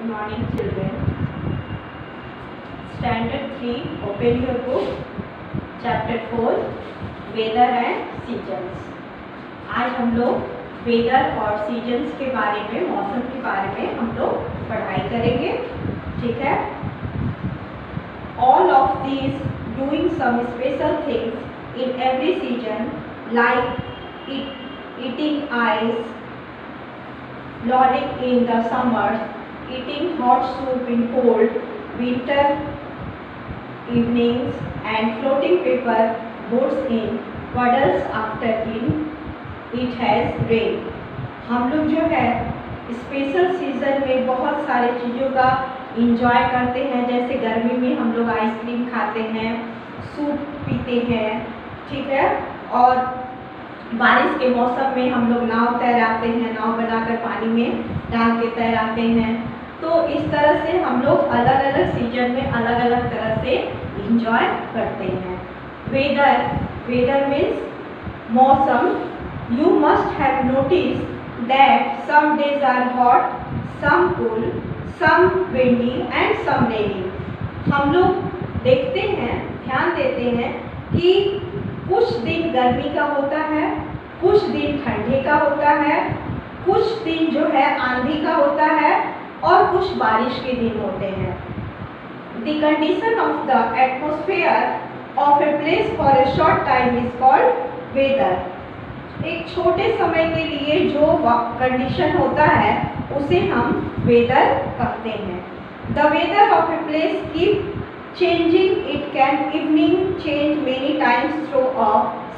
morning children. Standard 3, open your book. Chapter 4, weather and seasons. आज हम लोग weather और सीजन्स के बारे में, मौसम के बारे में हम लोग पढ़ाई करेंगे, ठीक है। All of these doing some special things in every season, like eating ice, lolling in the summers, eating hot soup in cold winter evenings, and floating paper boats in puddles after it has rained. हम लोग जो है special season में बहुत सारे चीज़ों का enjoy करते हैं। जैसे गर्मी में हम लोग आइसक्रीम खाते हैं, सूप पीते हैं, ठीक है। और बारिश के मौसम में हम लोग नाव तैराते हैं, नाव बनाकर पानी में डाल के तैराते हैं। तो इस तरह से हम लोग अलग अलग सीजन में अलग अलग तरह से इंजॉय करते हैं। वेदर मीन्स मौसम। You must have notice that some days are hot, some cool, some windy and some rainy. हम लोग देखते हैं, ध्यान देते हैं कि कुछ दिन गर्मी का होता है, कुछ दिन ठंडे का होता है, कुछ दिन जो है आंधी का होता है और कुछ बारिश के दिन होते हैं। The condition of the atmosphere of a place for a short time is called weather. एक छोटे समय के लिए जो कंडीशन होता है उसे हम वेदर कहते हैं। The weather of a place keep changing. It can evening change many times through a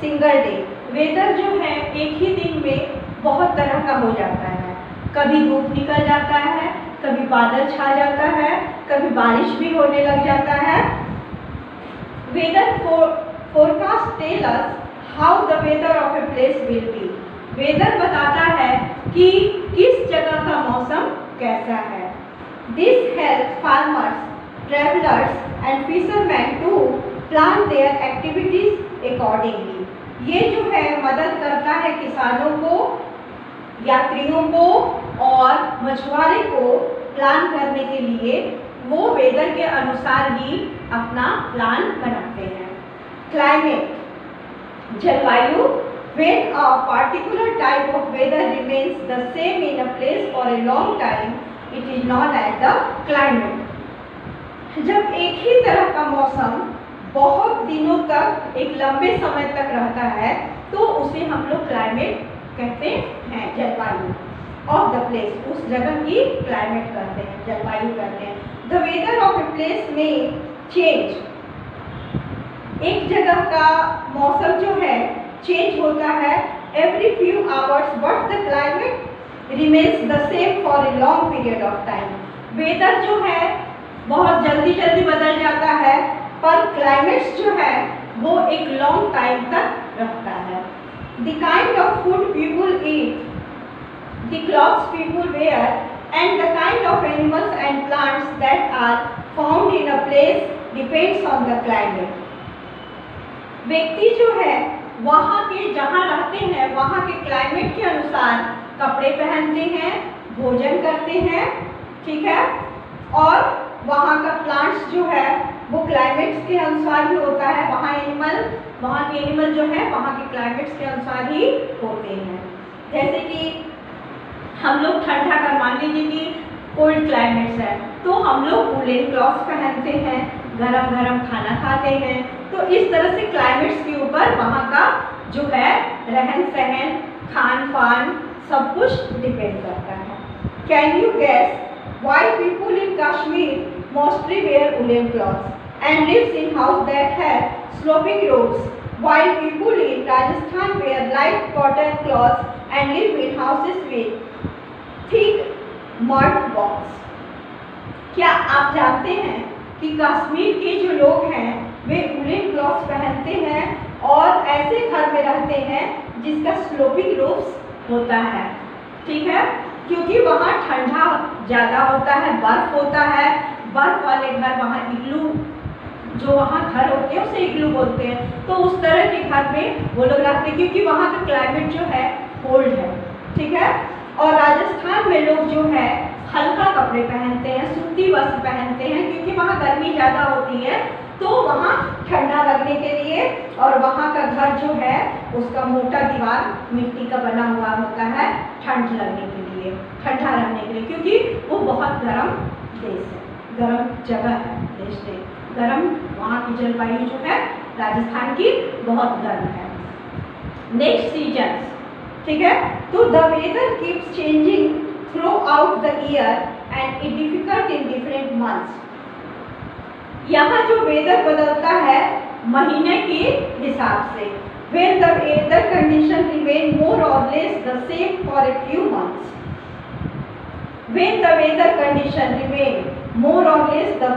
single day. Weather जो है एक ही दिन में बहुत तरह का हो जाता है। कभी धूप निकल जाता है, कभी बादल छा जाता है, कभी बारिश भी होने लग जाता है। Weather forecast tell us how the weather of a place will be. Weather बताता है कि किस जगह का मौसम कैसा है। This help farmers, travellers and fisherman to plan their activities accordingly. ये जो है मदद करता है किसानों को, यात्रियों को और मछुआरे को प्लान करने के लिए। वो वेदर के अनुसार ही अपना प्लान बनाते हैं। क्लाइमेट, जलवायु। When a particular type of weather remains the same in a place for a long time, it is known as the climate. जब एक ही तरह का मौसम बहुत दिनों तक, एक लंबे समय तक रहता है तो उसे हम लोग क्लाइमेट कहते हैं। जलवायु ऑफ द प्लेस, उस जगह की क्लाइमेट कहते हैं, जलवायु कहते हैं। The weather of a place में चेंज, एक जगह का मौसम जो है चेंज होता है every few hours, but the climate remains the same for a long period of time. Weather जो है बहुत जल्दी जल्दी बदल जाता है, पर क्लाइमेट्स जो है वो एक लॉन्ग टाइम तक रहता है। The kind of food people eat, the clothes people wear and the kind of animals and plants that are found in a place depends on the climate. व्यक्ति जो है वहाँ के, जहाँ रहते हैं वहाँ के क्लाइमेट के अनुसार कपड़े पहनते हैं, भोजन करते हैं, ठीक है। और वहाँ का प्लांट्स जो है वो क्लाइमेट्स के अनुसार ही होता है। वहाँ के एनिमल जो है वहाँ के क्लाइमेट्स के अनुसार ही होते हैं। जैसे कि हम लोग ठंडा का, मान लीजिए कि कोल्ड क्लाइमेट्स है तो हम लोग वूलन क्लॉथ्स पहनते हैं, गरम गरम खाना खाते हैं। तो इस तरह से क्लाइमेट्स के ऊपर वहाँ का जो है रहन सहन, खान पान सब कुछ डिपेंड करता है। Can you guess why people in Kashmir mostly wear woollen clothes and lives in house that have sloping roads, while people in Rajasthan wear light cotton cloths and live in houses with thick mud walls. क्या आप जानते हैं कि कश्मीर के जो लोग हैं वे woollen clothes पहनते हैं और ऐसे घर में रहते हैं जिसका स्लोपिंग रूफ्स होता है, ठीक है। क्योंकि वहाँ ठंडा ज़्यादा होता है, बर्फ होता है। बर्फ वाले घर, वहाँ इग्लू जो वहाँ घर होते हैं उसे इग्लू बोलते हैं। तो उस तरह के घर में वो लोग रहते हैं क्योंकि वहाँ का क्लाइमेट जो है कोल्ड है, ठीक है। और राजस्थान में लोग जो है हल्का कपड़े पहनते हैं, सूती वस्त्र पहनते हैं, क्योंकि वहाँ गर्मी ज़्यादा होती है तो वहाँ ठंडा लगने के लिए, और वहाँ का घर जो है उसका मोटा दीवार मिट्टी का बना हुआ होता है ठंड लगने के लिए, ठंडा रहने के लिए, क्योंकि वो बहुत गर्म देश है, गर्म जगह है, देश है गर्म, वहाँ की जलवायु जो है राजस्थान की बहुत गर्म है। नेक्स्ट सीजन, ठीक है, तो the weather keeps changing throughout the year and it difficult in different months. यहाँ जो वेदर बदलता है महीने के हिसाब से, when the weather condition remain more or less the same for a few months. When the weather condition remain more or less the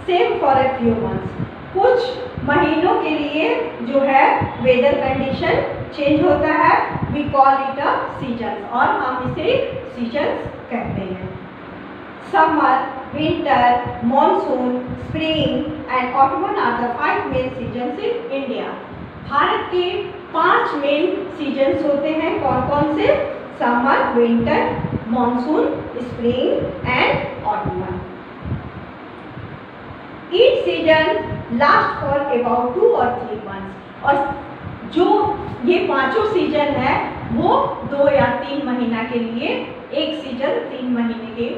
same for a few months. कुछ महीनों के लिए जो है वेदर कंडीशन चेंज होता है, we call it a season, और हम इसे सीजन्स कहते हैं। Summer, winter, monsoon, spring and autumn are the 5 main seasons in India. Bharat के 5 मेन सीजन्स होते हैं, कौन कौन से? Summer, winter, monsoon, spring and ottoman. Each season last for about 2 or 3 months, और जो ये पांचों सीजन है वो 2 या 3 महीना के लिए, एक सीजन 3 महीने के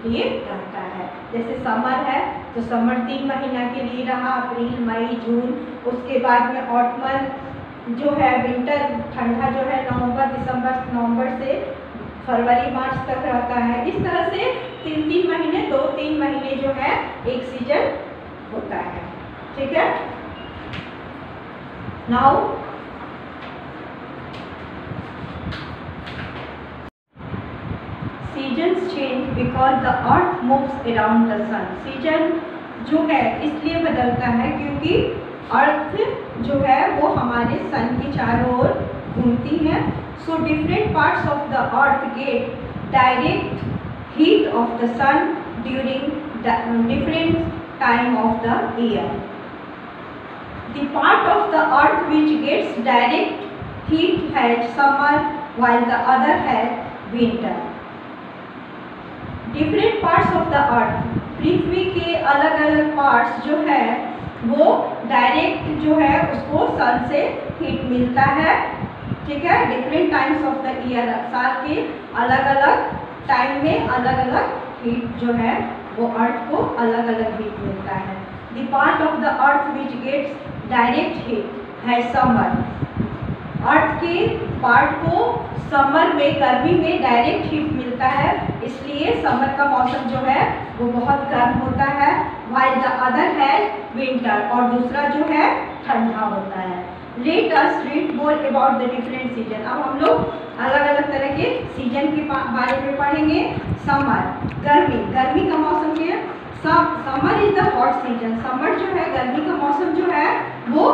लिए रहता है। जैसे समर है तो समर 3 महीना के लिए रहा, अप्रैल, मई, जून। उसके बाद में ऑटमन जो है विंटर, ठंडा जो है नवंबर से फरवरी मार्च तक रहता है। इस तरह से 3 महीने, 2-3 महीने जो है एक सीजन होता है, ठीक है। Now seasons change because the earth moves around the sun. Season जो है इसलिए बदलता है क्योंकि अर्थ जो है वो हमारे सन के चारों ओर घूमती है। So different parts of the earth get direct heat of the sun during different time of the year. The part of the earth which gets direct heat has summer while the other has winter. Different parts of the earth, पृथ्वी के अलग अलग parts जो है वो direct जो है उसको सन से हीट मिलता है, ठीक है। Different times of the year, साल के अलग अलग टाइम में अलग अलग हीट जो है वो अर्थ को अलग अलग हीट मिलता है। The part of the earth which gets direct heat है समर। अर्थ के पार्ट को समर में, गर्मी में डायरेक्ट हीट मिलता है, इसलिए समर का मौसम जो है वो बहुत गर्म होता है। while the other है विंटर, और दूसरा जो है ठंडा होता है। Let us read more about the different season. अब हम लोग अलग अलग तरह के सीजन के बारे में पढ़ेंगे। समर, गर्मी, गर्मी का मौसम है। Summer is the hot season. Summer जो है, गर्मी का मौसम जो है वो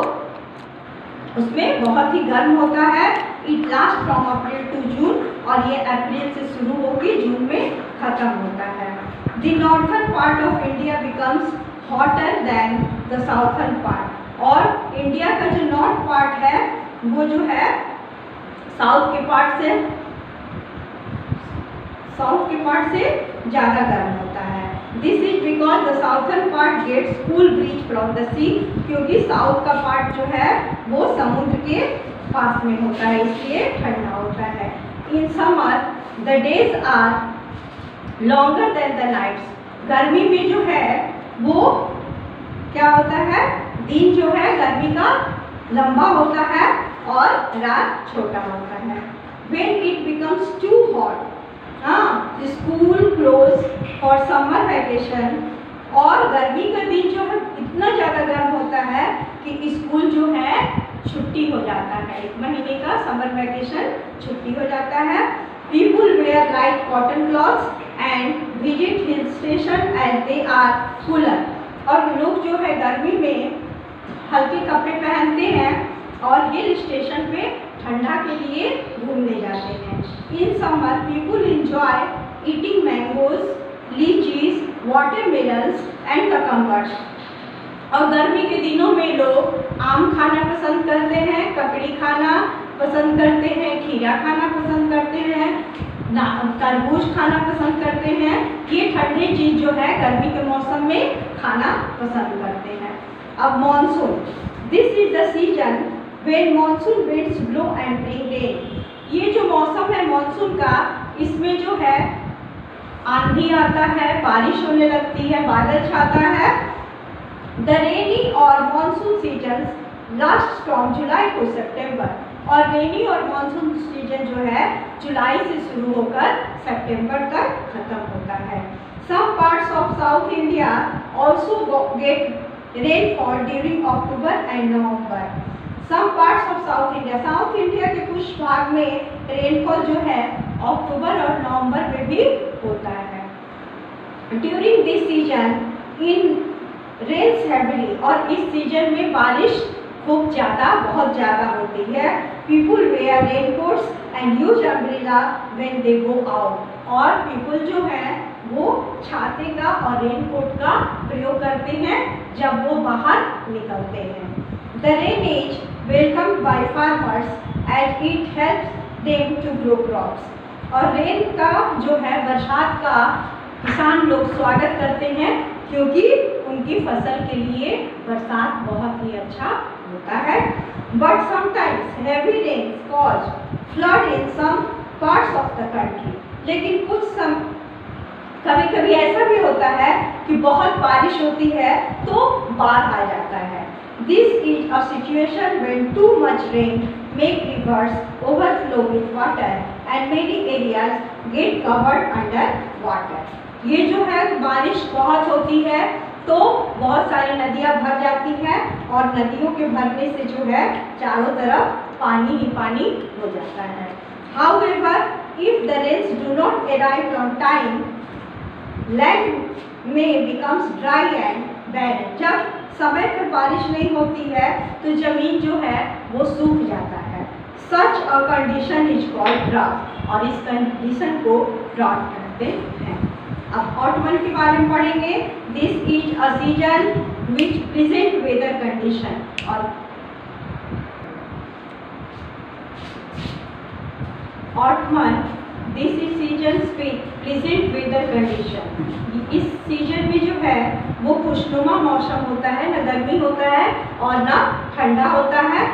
उसमें बहुत ही गर्म होता है। It last from April to June, और ये अप्रैल से शुरू होकर जून में खत्म होता है। The northern part of India becomes hotter then the southern part, और इंडिया का जो नॉर्थ पार्ट है वो जो है साउथ के पार्ट से ज़्यादा गर्म होता है। This is because the southern part gets cool breeze from the sea, क्योंकि साउथ का पार्ट जो है वो समुद्र के पास में होता है, इसलिए ठंडा होता है। In summer the days are longer than the nights. गर्मी में जो है वो क्या होता है, दिन जो है गर्मी का लंबा होता है और रात छोटा होता है। When it becomes too hot, school close for summer vacation, और गर्मी का दिन जो है इतना ज़्यादा गर्म होता है कि स्कूल जो है छुट्टी हो जाता है, 1 महीने का समर वैकेशन छुट्टी हो जाता है। People wear light cotton clothes and visit hill station as they are cooler, और लोग जो है गर्मी में हल्के कपड़े पहनते हैं और हिल स्टेशन पे ठंडा के लिए घूमने जाते हैं। In summer people enjoy eating mangoes, lychees, watermelons and cucumbers, और गर्मी के दिनों में लोग आम खाना पसंद करते हैं, ककड़ी खाना पसंद करते हैं, खीरा खाना पसंद करते हैं, तरबूज खाना पसंद करते हैं। ये ठंडी चीज जो है गर्मी के मौसम में खाना पसंद करते हैं। अब monsoon, this is the season when monsoon winds blow and bring rain. ये जो मौसम है मॉनसून का, इसमें जो है आंधी आता है, बारिश होने लगती है, बादल छाता है। The rainy or monsoon season last from July to September. और रेनी और मॉनसून सीजन जो है जुलाई से शुरू होकर सितंबर तक खत्म होता है। Some parts of south India also get rainfall during October and November. Some parts of south India के कुछ भाग में रेनफॉल जो है अक्टूबर और नवंबर में भी होता है। During this season in rains heavily, और इस सीजन में बारिश खूब ज़्यादा, बहुत ज़्यादा होती है। People wear raincoats and use umbrella when they go out. और पीपल जो है वो छाते का और रेनकोट का प्रयोग करते हैं जब वो बाहर निकलते हैं। The rain is welcome by farmers as it helps them to grow crops. और रेन का जो है, बरसात का किसान लोग स्वागत करते हैं क्योंकि उनकी फसल के लिए बरसात बहुत ही अच्छा होता है। But sometimes heavy rains cause flood in some parts of the country. लेकिन कभी कभी ऐसा भी होता है कि बहुत बारिश होती है तो बाढ़ आ जाता है। This is a situation when too much rain make reverse overflow with water and many areas get covered under water. ये जो है बारिश बहुत होती है तो बहुत सारी नदियां भर जाती हैं और नदियों के भरने से जो है चारों तरफ पानी ही पानी हो जाता है। However, if the rains do not arrive on time, land may becomes dry and barren. जब समय पर बारिश नहीं होती है तो जमीन जो है वो सूख जाता है। Such a condition is called drought, और इस कंडीशन को drought कहते हैं। अब ऑटमन के बारे में पढ़ेंगे। This is a season which present weather condition. और autumn, this is season present weather condition. इस सीजन में जो है वो खुशनुमा मौसम होता है, न गर्मी होता है और न ठंडा होता है।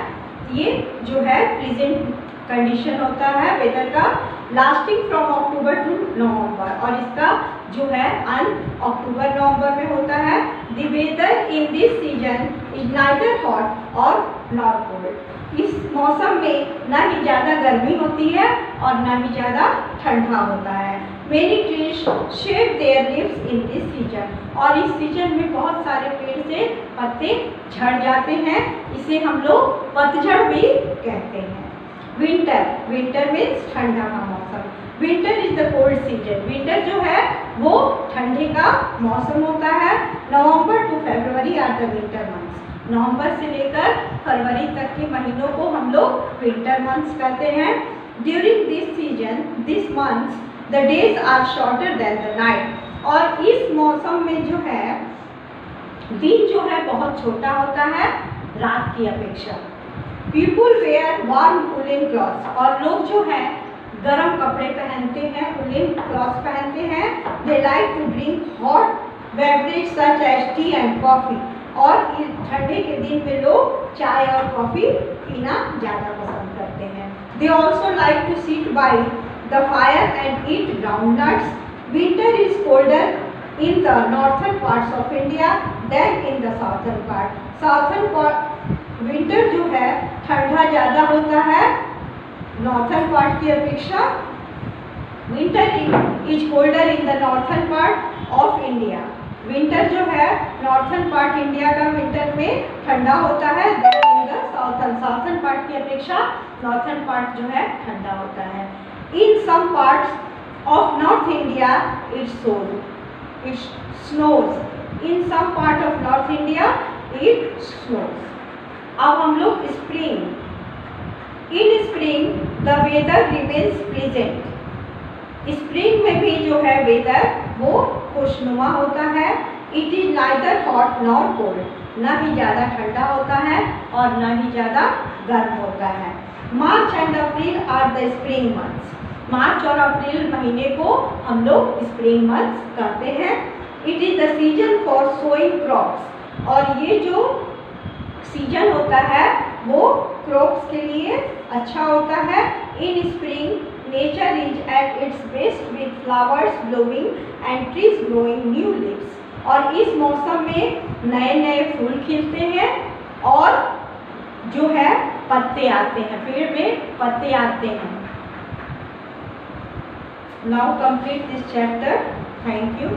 ये जो है प्रेजेंट कंडीशन होता है वेदर का, लास्टिंग फ्रॉम अक्टूबर टू नवंबर। और इसका जो है अंत अक्टूबर नवंबर में होता है। The weather in this season is neither hot और नॉट कोल्ड। इस मौसम में ना ही ज़्यादा गर्मी होती है और ना ही ज़्यादा ठंडा होता है। Many trees shade there leaves in this season. और इस सीजन में बहुत सारे पेड़ से पत्ते झड़ जाते हैं, इसे हम लोग पतझड़ भी कहते हैं। विंटर, विंटर मीन्स ठंडा का मौसम। Winter is the cold season. Winter जो है वो ठंडे का मौसम होता है। November to February are the winter months. नवंबर से लेकर फरवरी तक के महीनों को हम लोग विंटर मंथ्स कहते हैं। During this season, this months, the days are shorter than the night. और इस मौसम में जो है दिन जो है बहुत छोटा होता है रात की अपेक्षा। People wear warm woollen clothes. और लोग जो है गर्म कपड़े पहनते हैं, वुलन क्लॉथ्स पहनते हैं। They like to drink hot beverage such as tea and coffee. और ठंडे के दिन में लोग चाय और कॉफ़ी पीना ज़्यादा पसंद करते हैं। They also like to sit by the fire and eat groundnuts. Winter is colder in the northern parts of India than in the southern part. Southern part winter जो है ठंडा ज़्यादा होता है northern part की अपेक्षा। Winter is colder in the northern part of India. Winter जो है northern part India का winter में ठंडा होता है than in the southern part की अपेक्षा northern part जो है ठंडा होता है। In some parts of North India it snows. In some part of North India it snows. अब हम लोग spring. In spring the weather remains pleasant. Spring में भी जो है वेदर वो खुशनुमा होता है। It is neither hot nor cold. ना ही ज़्यादा ठंडा होता है और ना ही ज़्यादा गर्म होता है। March and April are the spring months. मार्च और अप्रैल महीने को हम लोग स्प्रिंग मंथ्स कहते हैं। It is the season for sowing crops, और ये जो सीजन होता है वो क्रॉप्स के लिए अच्छा होता है। इन spring nature is at its best with flowers blowing and trees growing new leaves. और इस मौसम में नए नए फूल खिलते हैं और जो है पत्ते आते हैं, पेड़ में पत्ते आते हैं। Now complete this chapter. Thank you.